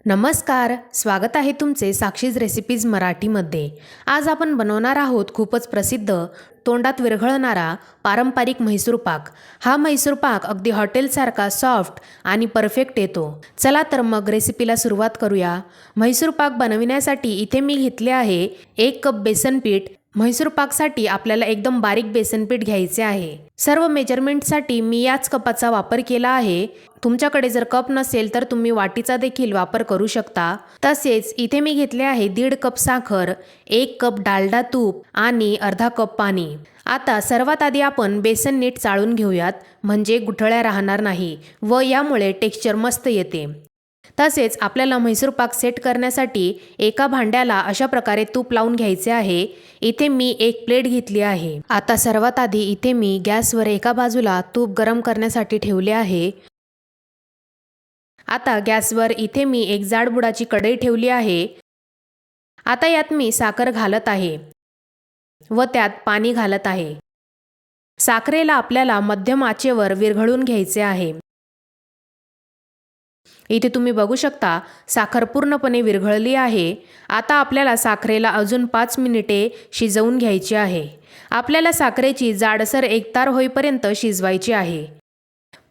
नमस्कार, स्वागत आहे तुमचे साक्षीज रेसिपीज मराठीमध्ये। आज आपण बनवणार आहोत खूपच प्रसिद्ध, तोंडात विरघळणारा पारंपरिक म्हैसूर पाक। हा म्हैसूर पाक अगदी हॉटेलसारखा सॉफ्ट आणि परफेक्ट येतो। चला तर मग रेसिपीला सुरुवात करूया। म्हैसूर पाक बनविण्यासाठी इथे मी घेतले आहे 1 कप बेसन पीठ। म्हैसूर पाकसाठी आपल्याला एकदम बारीक बेसन पीठ घ्यायचे आहे। सर्व मेजरमेंटसाठी मी याच कपाचा वापर केला आहे। तुमच्याकडे जर कप नसेल तर तुम्ही वाटीचा देखील वापर करू शकता। तसेच इथे मी घेतले आहे 1.5 कप साखर, 1 कप डालडा तूप आणि अर्धा कप पाणी। आता सर्वात आधी आपण बेसन नीट चाळून घेऊयात, म्हणजे गुठळ्या राहणार नाही व यामुळे टेक्स्चर मस्त येते। तसेच आपल्याला म्हैसूर पाक सेट करण्यासाठी एका भांड्याला अशा प्रकारे तूप लावून घ्यायचे आहे। इथे मी एक प्लेट घेतली आहे। आता सर्वात आधी इथे मी गॅसवर एका बाजूला तूप गरम करण्यासाठी ठेवले आहे। आता गॅसवर इथे मी एक जाड बुडाची कढई ठेवली आहे। आता यात मी साखर घालत आहे व त्यात पाणी घालत आहे। साखरेला आपल्याला मध्यम आचेवर विरघळून घ्यायचे आहे। इथे तुम्ही बघू शकता साखर पूर्णपणे विरघळली आहे। आता आपल्याला साखरेला अजून 5 मिनिटे शिजवून घ्यायची आहे। आपल्याला साखरेची जाडसर एकतार होईपर्यंत शिजवायची आहे।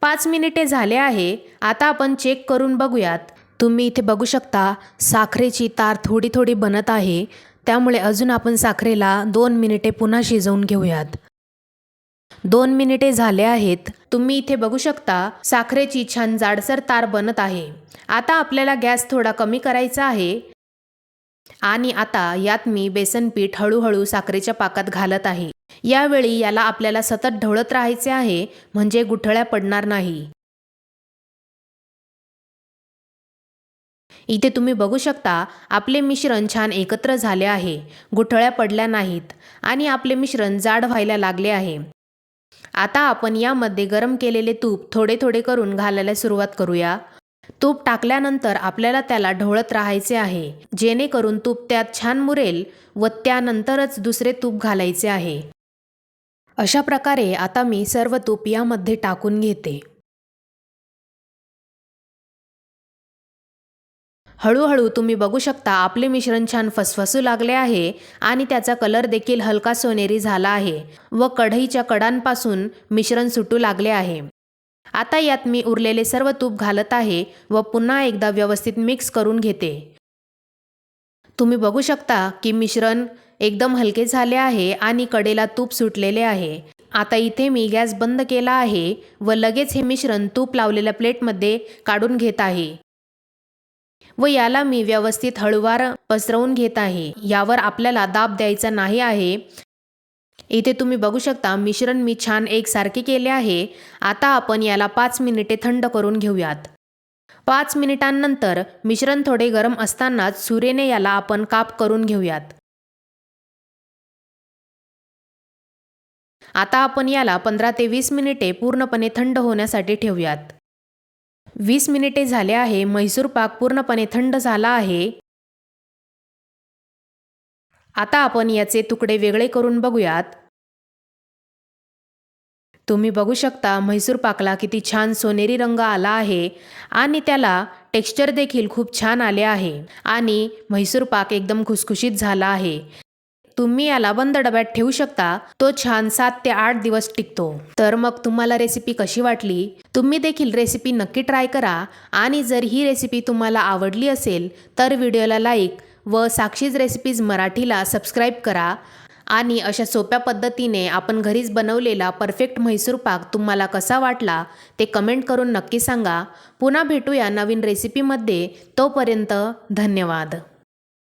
5 मिनिटे झाले आहे। आता आपण चेक करून बघूयात। तुम्ही इथे बघू शकता साखरेची तार थोडी थोडी बनत आहे, त्यामुळे अजून आपण साखरेला 2 मिनिटे पुन्हा शिजवून घेऊयात। 2 मिनिटे झाले आहेत। तुम्ही इथे बघू शकता साखरेची छान जाडसर तार बनत आहे। आता आपल्याला गॅस थोडा कमी करायचा आहे आणि आता यात मी बेसन पीठ हळूहळू साखरेच्या पाकात घालत आहे। यावेळी याला आपल्याला सतत ढवळत राहायचे आहे, म्हणजे गुठळ्या पडणार नाही। इथे तुम्ही बघू शकता आपले मिश्रण छान एकत्र झाले आहे, गुठळ्या पडल्या नाहीत आणि आपले मिश्रण जाड व्हायला लागले आहे। आता आपण यामध्ये गरम केलेले तूप थोडे थोडे करून घालायला सुरुवात करूया। तूप टाकल्यानंतर आपल्याला त्याला ढवळत राहायचे आहे, जेणेकरून तूप त्यात छान मुरेल व त्यानंतरच दुसरे तूप घालायचे आहे। अशा प्रकारे आता मी सर्व तूप यामध्ये टाकून घेते। हळूहळू तुम्ही बघू शकता आपले मिश्रण छान फसफसू लागले आहे आणि त्याचा कलर देखील हलका सोनेरी झाला आहे व कढईच्या कडांपासून मिश्रण सुटू लागले आहे। आता यात मी उरलेले सर्व तूप घालत आहे व पुन्हा एकदा व्यवस्थित मिक्स करून घेते। तुम्ही बघू शकता की मिश्रण एकदम हलके झाले आहे आणि कडेला तूप सुटलेले आहे। आता इथे मी गॅस बंद केला आहे व लगेच हे मिश्रण तूप लावलेल्या प्लेटमध्ये काढून घेत आहे व याला मी व्यवस्थित हळूवार पसरवून घेत आहे। यावर आपल्याला दाब द्यायचा नाही आहे। इथे तुम्ही बघू शकता मिश्रण मी छान एकसारखे केले आहे। आता आपण याला 5 मिनिटे थंड करून घेऊयात। 5 मिनिटांनंतर मिश्रण थोडे गरम असतानाच सुरेने याला आपण काप करून घेऊयात। आता आपण याला 15 ते 20 मिनिटे पूर्णपणे थंड होण्यासाठी ठेवूयात। 20 मिनिटे झाले आहे। म्हैसूर पाक पूर्णपणे थंड झाला आहे। आता आपण याचे तुकडे वेगळे करून बघूयात। तुम्ही बघू शकता म्हैसूर पाकला किती छान सोनेरी रंग आला आहे आणि त्याला टेक्स्चर देखील खूप छान आले आहे आणि म्हैसूर पाक एकदम खुसखुशीत झाला आहे। तुम्ही याला बंद डब्यात ठेवू शकता, तो छान 7 ते 8 दिवस टिकतो। तर मग तुम्हाला रेसिपी कशी वाटली? तुम्ही देखील रेसिपी नक्की ट्राय करा आणि जर ही रेसिपी तुम्हाला आवडली असेल तर व्हिडिओला लाईक व साक्षीज रेसिपीज मराठीला सबस्क्राईब करा आणि अशा सोप्या पद्धतीने आपण घरीच बनवलेला परफेक्ट म्हैसूर पाक तुम्हाला कसा वाटला ते कमेंट करून नक्की सांगा। पुन्हा भेटूया नवीन रेसिपीमध्ये, तोपर्यंत धन्यवाद।